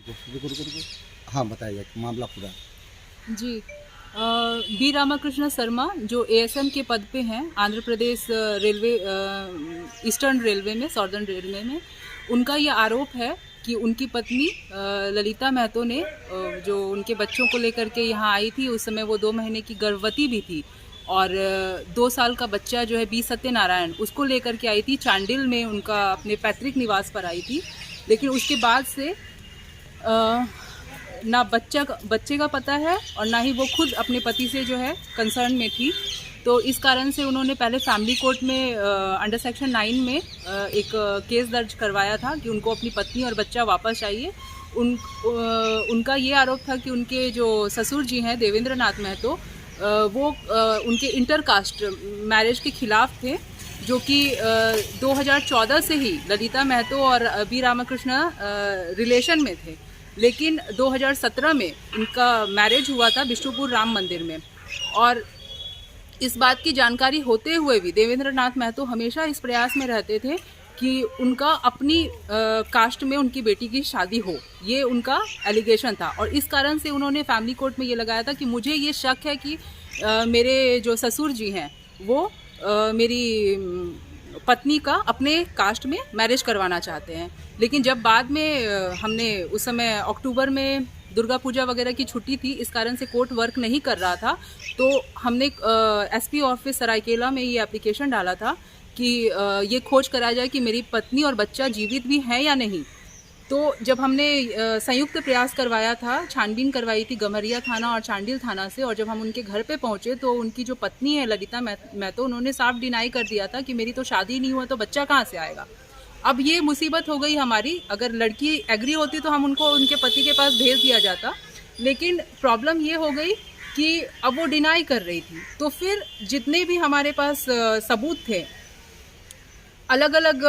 हाँ, बताइए मामला पूरा। जी। बी रामाकृष्ण शर्मा जो एएसएम के पद पे हैं Andhra Pradesh railway, eastern railway में, सॉर्दर्न रेलवे में, उनका ये आरोप है कि उनकी पत्नी ललिता महतो ने जो उनके बच्चों को लेकर के यहाँ आई थी, उस समय वो 2 महीने की गर्भवती भी थी और 2 साल का बच्चा जो है बी सत्यनारायण, उसको लेकर के आई थी। चांडिल में उनका अपने पैतृक निवास पर आई थी, लेकिन उसके बाद से ना बच्चे का पता है और ना ही वो खुद अपने पति से जो है कंसर्न में थी। तो इस कारण से उन्होंने पहले फैमिली कोर्ट में अंडर सेक्शन 9 में एक केस दर्ज करवाया था कि उनको अपनी पत्नी और बच्चा वापस चाहिए। उनका ये आरोप था कि उनके जो ससुर जी हैं देवेंद्र नाथ महतो, वो उनके इंटरकास्ट मैरिज के खिलाफ थे, जो कि 2014 से ही ललिता महतो और बी रामाकृष्ण रिलेशन में थे। लेकिन 2017 में इनका मैरिज हुआ था विष्णुपुर राम मंदिर में, और इस बात की जानकारी होते हुए भी देवेंद्र नाथ महतो हमेशा इस प्रयास में रहते थे कि उनका अपनी कास्ट में उनकी बेटी की शादी हो। ये उनका एलिगेशन था और इस कारण से उन्होंने फैमिली कोर्ट में ये लगाया था कि मुझे ये शक है कि मेरे जो ससुर जी हैं वो मेरी पत्नी का अपने कास्ट में मैरिज करवाना चाहते हैं। लेकिन जब बाद में हमने उस समय अक्टूबर में दुर्गा पूजा वगैरह की छुट्टी थी, इस कारण से कोर्ट वर्क नहीं कर रहा था, तो हमने एसपी ऑफिस सरायकेला में ये एप्लीकेशन डाला था कि ये खोज कराया जाए कि मेरी पत्नी और बच्चा जीवित भी हैं या नहीं। तो जब हमने संयुक्त प्रयास करवाया था, छानबीन करवाई थी गम्हरिया थाना और चांडिल थाना से, और जब हम उनके घर पे पहुंचे तो उनकी जो पत्नी है ललिता महतो, उन्होंने साफ डिनाई कर दिया था कि मेरी तो शादी नहीं हुआ तो बच्चा कहाँ से आएगा। अब ये मुसीबत हो गई हमारी। अगर लड़की एग्री होती तो हम उनको उनके पति के पास भेज दिया जाता, लेकिन प्रॉब्लम ये हो गई कि अब वो डिनाई कर रही थी। तो फिर जितने भी हमारे पास सबूत थे, अलग अलग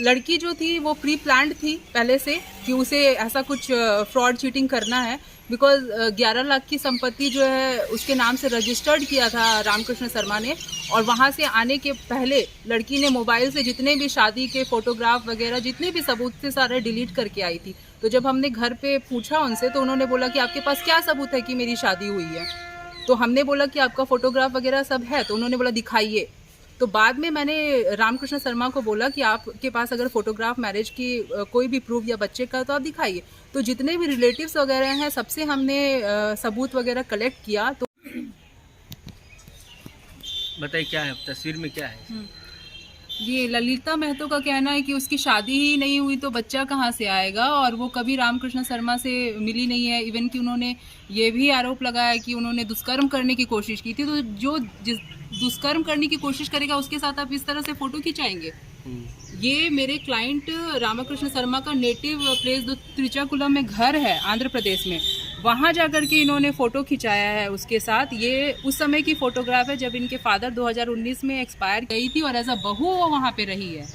लड़की जो थी वो प्री प्लान्ड थी पहले से कि उसे ऐसा कुछ फ्रॉड चीटिंग करना है, बिकॉज 11 लाख की संपत्ति जो है उसके नाम से रजिस्टर्ड किया था रामकृष्ण शर्मा ने, और वहाँ से आने के पहले लड़की ने मोबाइल से जितने भी शादी के फोटोग्राफ वगैरह जितने भी सबूत थे सारे डिलीट करके आई थी। तो जब हमने घर पे पूछा उनसे तो उन्होंने बोला कि आपके पास क्या सबूत है कि मेरी शादी हुई है। तो हमने बोला कि आपका फोटोग्राफ वगैरह सब है, तो उन्होंने बोला दिखाइए। तो बाद में मैंने रामकृष्ण शर्मा को बोला कि आपके पास अगर फोटोग्राफ मैरिज की कोई भी प्रूफ या बच्चे का तो आप दिखाइए। तो जितने भी रिलेटिव्स वगैरह हैं सबसे हमने सबूत वगैरह कलेक्ट किया। तो बताइए क्या है तस्वीर में, क्या है? ये ललिता महतो का कहना है कि उसकी शादी ही नहीं हुई तो बच्चा कहाँ से आएगा, और वो कभी रामकृष्ण शर्मा से मिली नहीं है। इवन कि उन्होंने ये भी आरोप लगाया कि उन्होंने दुष्कर्म करने की कोशिश की थी। तो जो दुष्कर्म करने की कोशिश करेगा उसके साथ आप इस तरह से फोटो खिंचाएंगे? ये मेरे क्लाइंट रामकृष्ण शर्मा का नेटिव प्लेस जो त्रिचाकुलम में घर है आंध्र प्रदेश में, वहाँ जाकर के इन्होंने फ़ोटो खिंचाया है उसके साथ। ये उस समय की फ़ोटोग्राफ है जब इनके फादर 2019 में एक्सपायर गई थी और एज अ बहू वो वहाँ पे रही है,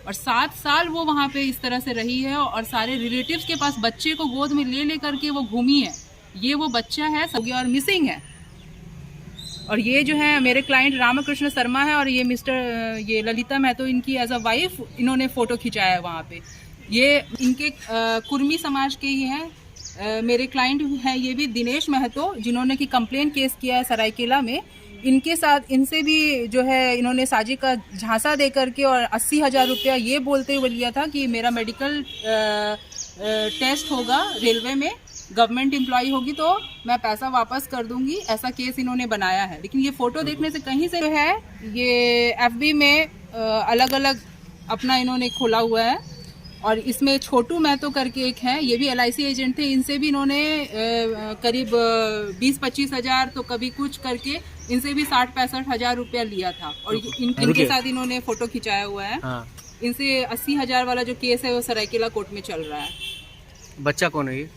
और 7 साल वो वहाँ पे इस तरह से रही है, और सारे रिलेटिव्स के पास बच्चे को गोद में ले करके वो घूमी है। ये वो बच्चा है सब और मिसिंग है। और ये जो है मेरे क्लाइंट रामकृष्ण शर्मा है, और ये ललिता महतो इनकी एज अ वाइफ इन्होंने फ़ोटो खिंचाया है वहाँ पे। ये इनके कुर्मी समाज के ही हैं। मेरे क्लाइंट हैं ये भी दिनेश महतो, जिन्होंने की कंप्लेन केस किया है सरायकेला में। इनके साथ इनसे भी जो है इन्होंने साजिश का झांसा दे करके और 80,000 रुपया ये बोलते हुए लिया था कि मेरा मेडिकल टेस्ट होगा रेलवे में, गवर्नमेंट एम्प्लॉय होगी तो मैं पैसा वापस कर दूंगी, ऐसा केस इन्होंने बनाया है। लेकिन ये फ़ोटो देखने से कहीं से जो है ये एफबी में अलग अलग अपना इन्होंने खोला हुआ है, और इसमें छोटू महतो करके एक है, ये भी LIC एजेंट थे। इनसे भी इन्होंने करीब 20-25 हज़ार तो कभी कुछ करके इनसे भी 60-65 हज़ार रुपया लिया था, और इनके साथ इन्होंने फ़ोटो खिंचाया हुआ है। इनसे 80,000 वाला जो केस है वो सरायकेला कोर्ट में चल रहा है। बच्चा कौन है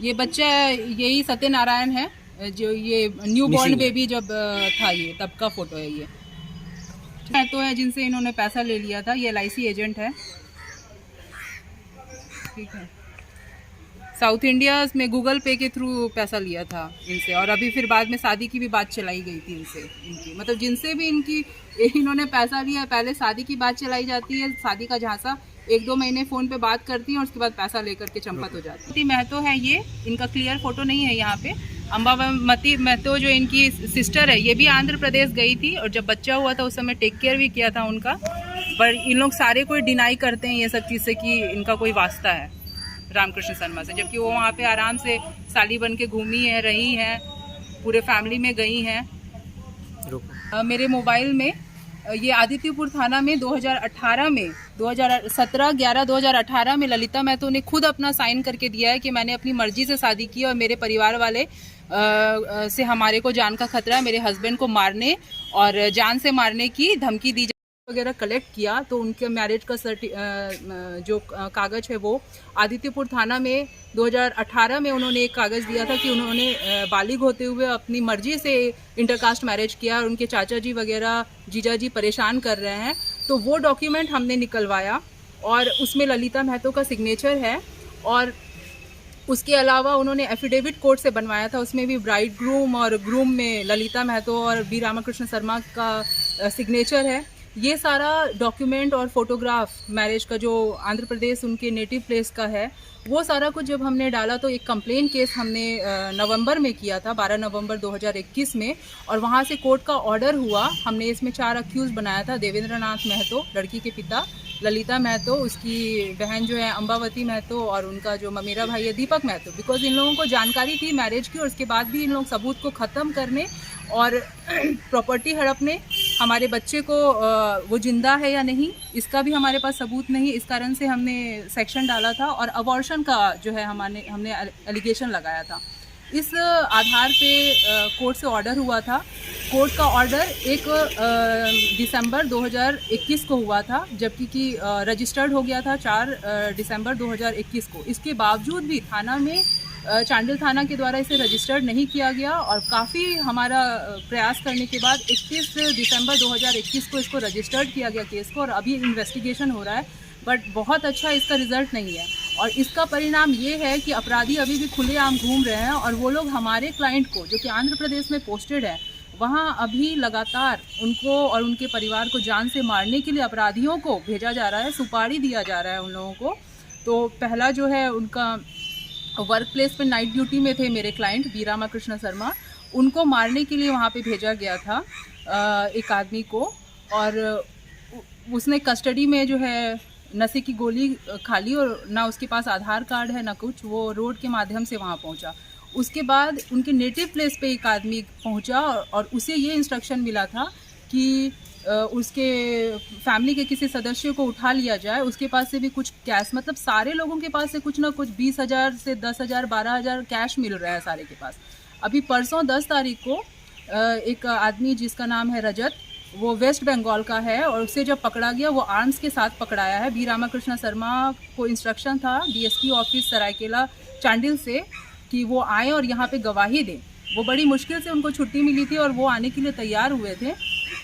ये बच्चा यही सत्यनारायण है, जो ये न्यू बॉर्न बेबी जब था ये तब का फोटो है। ये तो है जिनसे इन्होंने पैसा ले लिया था, ये LIC एजेंट है, ठीक है। साउथ इंडिया में गूगल पे के थ्रू पैसा लिया था इनसे, और अभी फिर बाद में शादी की भी बात चलाई गई थी इनसे। इनकी मतलब जिनसे भी इन्होंने पैसा लिया, पहले शादी की बात चलाई जाती है, शादी का झांसा 1-2 महीने फ़ोन पे बात करती हैं और उसके बाद पैसा लेकर के चंपत हो जाती है। महतो है ये, इनका क्लियर फोटो नहीं है यहाँ पे। अम्बावती महतो जो इनकी सिस्टर है, ये भी आंध्र प्रदेश गई थी और जब बच्चा हुआ था उस समय टेक केयर भी किया था उनका। पर इन लोग सारे कोई डिनाई करते हैं ये सब चीज़ से कि इनका कोई वास्ता है रामकृष्ण शर्मा से, जबकि वो वहाँ पे आराम से साली बन के घूमी है, रही हैं, पूरे फैमिली में गई हैं। मेरे मोबाइल में ये आदित्यपुर थाना में 2018 में 2017-11-2018 में ललिता महतो ने खुद अपना साइन करके दिया है कि मैंने अपनी मर्जी से शादी की और मेरे परिवार वाले से हमारे को जान का खतरा है, मेरे हस्बैंड को मारने और जान से मारने की धमकी दी वगैरह कलेक्ट किया। तो उनके मैरिज का जो कागज़ है वो आदित्यपुर थाना में 2018 में उन्होंने एक कागज़ दिया था कि उन्होंने बालिग होते हुए अपनी मर्जी से इंटरकास्ट मैरिज किया और उनके चाचा जी वगैरह जीजा जी परेशान कर रहे हैं। तो वो डॉक्यूमेंट हमने निकलवाया और उसमें ललिता महतो का सिग्नेचर है और उसके अलावा उन्होंने एफिडेविट कोर्ट से बनवाया था, उसमें भी ब्राइड ग्रूम और ग्रूम में ललिता महतो और बी रामाकृष्ण शर्मा का सिग्नेचर है। ये सारा डॉक्यूमेंट और फोटोग्राफ मैरिज का जो आंध्र प्रदेश उनके नेटिव प्लेस का है, वो सारा कुछ जब हमने डाला तो एक कंप्लेन केस हमने नवंबर में किया था, 12 नवंबर 2021 में, और वहाँ से कोर्ट का ऑर्डर हुआ। हमने इसमें 4 अक्यूज बनाया था, देवेंद्र नाथ महतो लड़की के पिता, ललिता महतो, उसकी बहन जो है अम्बावती महतो और उनका जो ममेरा भाई है दीपक महतो। बिकॉज इन लोगों को जानकारी थी मैरिज की और उसके बाद भी इन लोग सबूत को ख़त्म करने और प्रॉपर्टी हड़पने, हमारे बच्चे को वो जिंदा है या नहीं इसका भी हमारे पास सबूत नहीं, इस कारण से हमने सेक्शन डाला था और अबॉर्शन का जो है हमने एलिगेशन लगाया था। इस आधार पे कोर्ट से ऑर्डर हुआ था। कोर्ट का ऑर्डर 1 दिसंबर 2021 को हुआ था, जबकि कि रजिस्टर्ड हो गया था 4 दिसंबर 2021 को। इसके बावजूद भी थाना में चांडिल थाना के द्वारा इसे रजिस्टर्ड नहीं किया गया और काफ़ी हमारा प्रयास करने के बाद 21 दिसंबर 2021 को इसको रजिस्टर्ड किया गया केस को और अभी इन्वेस्टिगेशन हो रहा है, बट बहुत अच्छा इसका रिजल्ट नहीं है। और इसका परिणाम ये है कि अपराधी अभी भी खुलेआम घूम रहे हैं और वो लोग हमारे क्लाइंट को जो कि आंध्र प्रदेश में पोस्टेड है, वहाँ अभी लगातार उनको और उनके परिवार को जान से मारने के लिए अपराधियों को भेजा जा रहा है, सुपारी दिया जा रहा है उन लोगों को। तो पहला जो है उनका वर्क प्लेस पे नाइट ड्यूटी में थे मेरे क्लाइंट बी रामाकृष्ण शर्मा, उनको मारने के लिए वहाँ पे भेजा गया था एक आदमी को, और उसने कस्टडी में जो है नशे की गोली खा ली और ना उसके पास आधार कार्ड है ना कुछ, वो रोड के माध्यम से वहाँ पहुँचा। उसके बाद उनके नेटिव प्लेस पे एक आदमी पहुँचा और उसे ये इंस्ट्रक्शन मिला था कि उसके फैमिली के किसी सदस्य को उठा लिया जाए, उसके पास से भी कुछ कैश, मतलब सारे लोगों के पास से कुछ ना कुछ 20,000 से 10,000 12,000 कैश मिल रहा है सारे के पास। अभी परसों 10 तारीख को एक आदमी जिसका नाम है रजत, वो वेस्ट बंगाल का है और उसे जब पकड़ा गया वो आर्म्स के साथ पकड़ाया है। बी रामाकृष्ण शर्मा को इंस्ट्रक्शन था डीएसपी ऑफिस सरायकेला चांडिल से कि वो आए और यहाँ पे गवाही दें। वो बड़ी मुश्किल से उनको छुट्टी मिली थी और वो आने के लिए तैयार हुए थे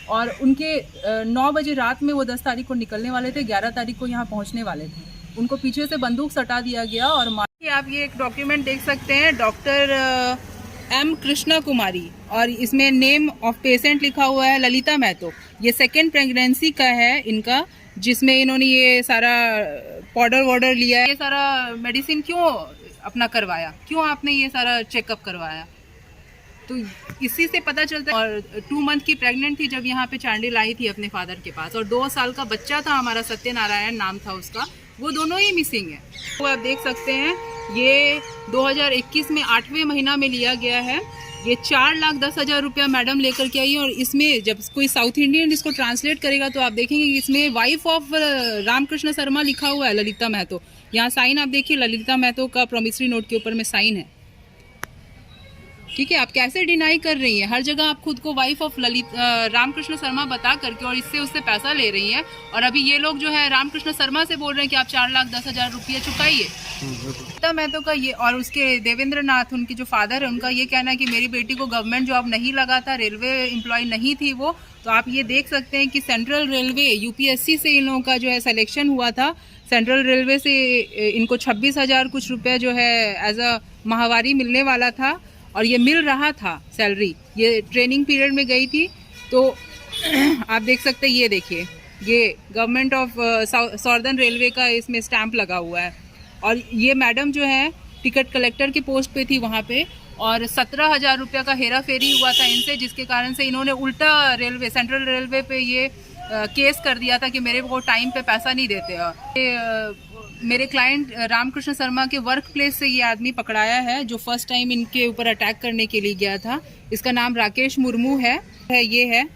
और उनके 9 बजे रात में वो 10 तारीख को निकलने वाले थे, 11 तारीख को यहाँ पहुँचने वाले थे। उनको पीछे से बंदूक सटा दिया गया और आप ये एक डॉक्यूमेंट देख सकते हैं, डॉक्टर एम कृष्णा कुमारी, और इसमें नेम ऑफ पेशेंट लिखा हुआ है ललिता महतो। ये 2nd प्रेगनेंसी का है इनका, जिसमें इन्होंने ये सारा पाउडर वाउडर लिया है। ये सारा मेडिसिन क्यों अपना करवाया, क्यों आपने ये सारा चेकअप करवाया, तो इसी से पता चलता है। और 2 मंथ की प्रेग्नेंट थी जब यहाँ पे चांडिल आई थी अपने फादर के पास, और 2 साल का बच्चा था हमारा, सत्यनारायण नाम था उसका, वो दोनों ही मिसिंग है। तो आप देख सकते हैं ये 2021 में 8वें महीना में लिया गया है। ये 4,10,000 रुपया मैडम लेकर के आई है और इसमें जब कोई साउथ इंडियन इसको ट्रांसलेट करेगा तो आप देखेंगे कि इसमें वाइफ ऑफ रामकृष्ण शर्मा लिखा हुआ है, ललिता महतो। यहाँ साइन आप देखिए, ललिता महतो का प्रोमिसरी नोट के ऊपर में साइन है। ठीक है, आप कैसे डिनाई कर रही हैं, हर जगह आप खुद को वाइफ ऑफ रामकृष्ण शर्मा बता करके और इससे उससे पैसा ले रही हैं, और अभी ये लोग जो है रामकृष्ण शर्मा से बोल रहे हैं कि आप 4,10,000 रुपये चुकाइए। ललिता महतो का ये और उसके देवेंद्र नाथ उनके जो फादर है, उनका ये कहना है कि मेरी बेटी को गवर्नमेंट जॉब नहीं लगा था, रेलवे एम्प्लॉय नहीं थी वो। तो आप ये देख सकते हैं कि सेंट्रल रेलवे यूपीएससी से इन लोगों का जो है सिलेक्शन हुआ था। सेंट्रल रेलवे से इनको 26,000 कुछ रुपये जो है एज अ माहवारी मिलने वाला था और ये मिल रहा था सैलरी। ये ट्रेनिंग पीरियड में गई थी, तो आप देख सकते हैं, ये देखिए ये गवर्नमेंट ऑफ सॉर्दर्न रेलवे का इसमें स्टैंप लगा हुआ है। और ये मैडम जो है टिकट कलेक्टर की पोस्ट पे थी वहाँ पे, और 17,000 रुपये का हेरा फेरी हुआ था इनसे, जिसके कारण से इन्होंने उल्टा रेलवे, सेंट्रल रेलवे पे ये केस कर दिया था कि मेरे को टाइम पे पैसा नहीं देते। मेरे क्लाइंट रामकृष्ण शर्मा के वर्क प्लेस से ये आदमी पकड़ाया है, जो फर्स्ट टाइम इनके ऊपर अटैक करने के लिए गया था। इसका नाम राकेश मुर्मू है। ये है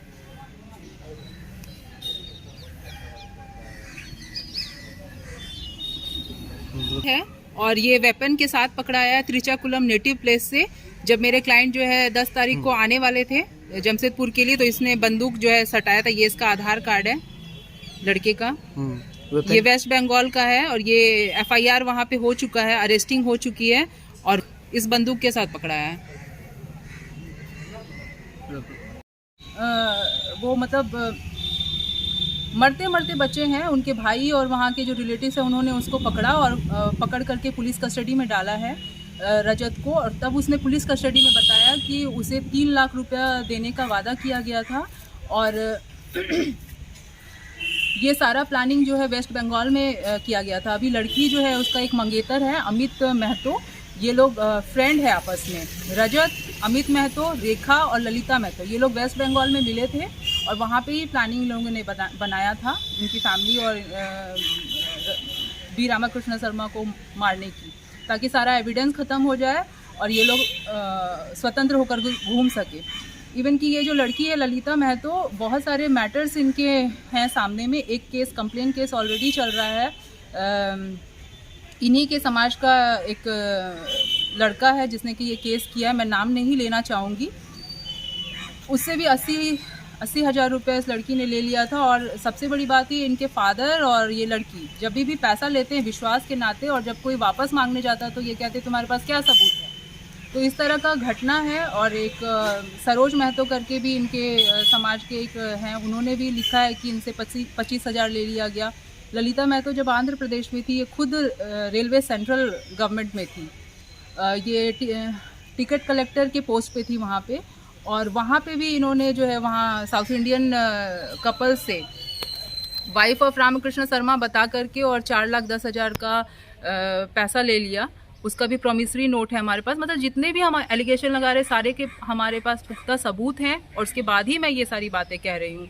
और ये वेपन के साथ पकड़ाया है त्रिचाकुलम नेटिव प्लेस से। जब मेरे क्लाइंट जो है 10 तारीख को आने वाले थे जमशेदपुर के लिए, तो इसने बंदूक जो है सटाया था। ये इसका आधार कार्ड है लड़के का। ये वेस्ट बंगाल का है और ये FIR वहाँ पे हो चुका है, अरेस्टिंग हो चुकी है, और इस बंदूक के साथ पकड़ाया है। वो मतलब मरते मरते बच्चे हैं, उनके भाई और वहाँ के जो रिलेटिव्स हैं उन्होंने उसको पकड़ा और पकड़ करके पुलिस कस्टडी में डाला है रजत को। और तब उसने पुलिस कस्टडी में बताया कि उसे 3 लाख रुपया देने का वादा किया गया था। और ये सारा प्लानिंग जो है वेस्ट बंगाल में किया गया था। अभी लड़की जो है उसका एक मंगेतर है अमित महतो, ये लोग फ्रेंड है आपस में। रजत, अमित महतो, रेखा और ललिता महतो, ये लोग वेस्ट बंगाल में मिले थे और वहाँ पे ही प्लानिंग लोगों ने बनाया था उनकी फैमिली और बी रामकृष्ण शर्मा को मारने की, ताकि सारा एविडेंस ख़त्म हो जाए और ये लोग स्वतंत्र होकर घूम सके। इवन कि ये जो लड़की है ललिता महतो, बहुत सारे मैटर्स इनके हैं सामने में। एक केस, कंप्लेन केस ऑलरेडी चल रहा है। इन्हीं के समाज का एक लड़का है जिसने कि ये केस किया है, मैं नाम नहीं लेना चाहूँगी। उससे भी 80,000 रुपये इस लड़की ने ले लिया था। और सबसे बड़ी बात ये, इनके फादर और ये लड़की जब भी पैसा लेते हैं विश्वास के नाते, और जब कोई वापस मांगने जाता है तो ये कहते हैं तुम्हारे पास क्या सबूत है। तो इस तरह का घटना है। और एक सरोज महतो करके भी इनके समाज के एक हैं, उन्होंने भी लिखा है कि इनसे 25,000 ले लिया गया। ललिता महतो जब आंध्र प्रदेश में थी, ये खुद रेलवे सेंट्रल गवर्नमेंट में थी। ये टिकट कलेक्टर के पोस्ट पे थी वहाँ पे। और वहाँ पे भी इन्होंने जो है वहाँ साउथ इंडियन कपल से वाइफ ऑफ रामकृष्ण शर्मा बता करके और 4,10,000 का पैसा ले लिया। उसका भी प्रॉमिसरी नोट है हमारे पास। मतलब जितने भी हम एलिगेशन लगा रहे सारे के हमारे पास पुख्ता सबूत हैं, और उसके बाद ही मैं ये सारी बातें कह रही हूँ।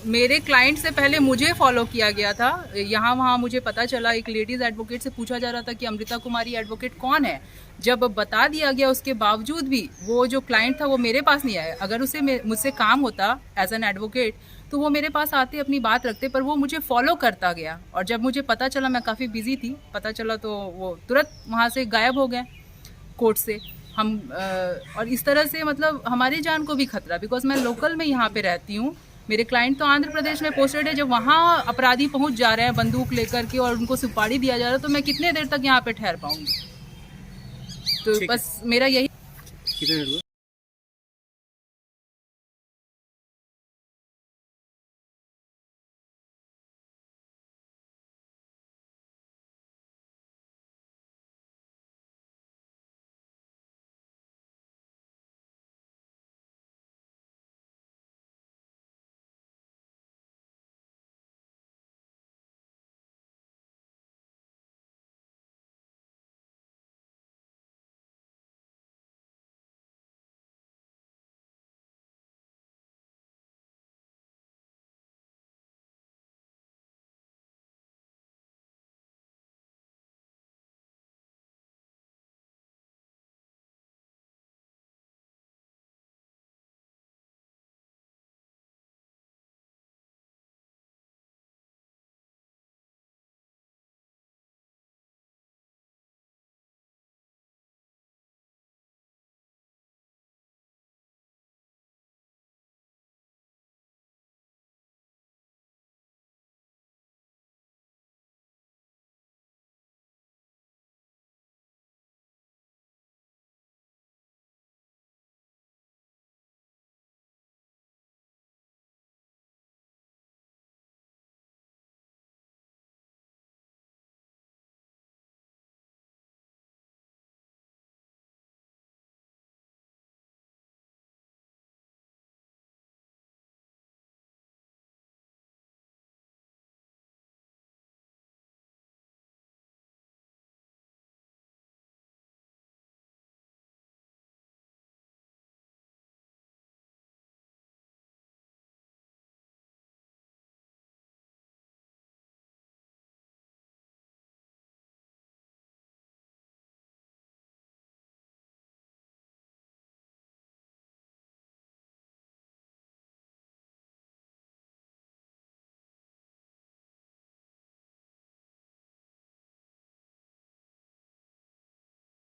मेरे क्लाइंट से पहले मुझे फॉलो किया गया था यहाँ वहाँ। मुझे पता चला, एक लेडीज़ एडवोकेट से पूछा जा रहा था कि अमृता कुमारी एडवोकेट कौन है। जब बता दिया गया उसके बावजूद भी वो जो क्लाइंट था वो मेरे पास नहीं आया। अगर उसे मुझसे काम होता एज एन एडवोकेट तो वो मेरे पास आते, अपनी बात रखते, पर वो मुझे फॉलो करता गया। और जब मुझे पता चला, मैं काफ़ी बिजी थी, पता चला तो वो तुरंत वहाँ से गायब हो गए कोर्ट से। हम और इस तरह से मतलब हमारी जान को भी खतरा, बिकॉज मैं लोकल में यहाँ पे रहती हूँ। मेरे क्लाइंट तो आंध्र प्रदेश में पोस्टेड है। जब वहाँ अपराधी पहुँच जा रहे हैं बंदूक लेकर के और उनको सुपारी दिया जा रहा है, तो मैं कितने देर तक यहाँ पे ठहर पाऊँगी। तो बस मेरा यही।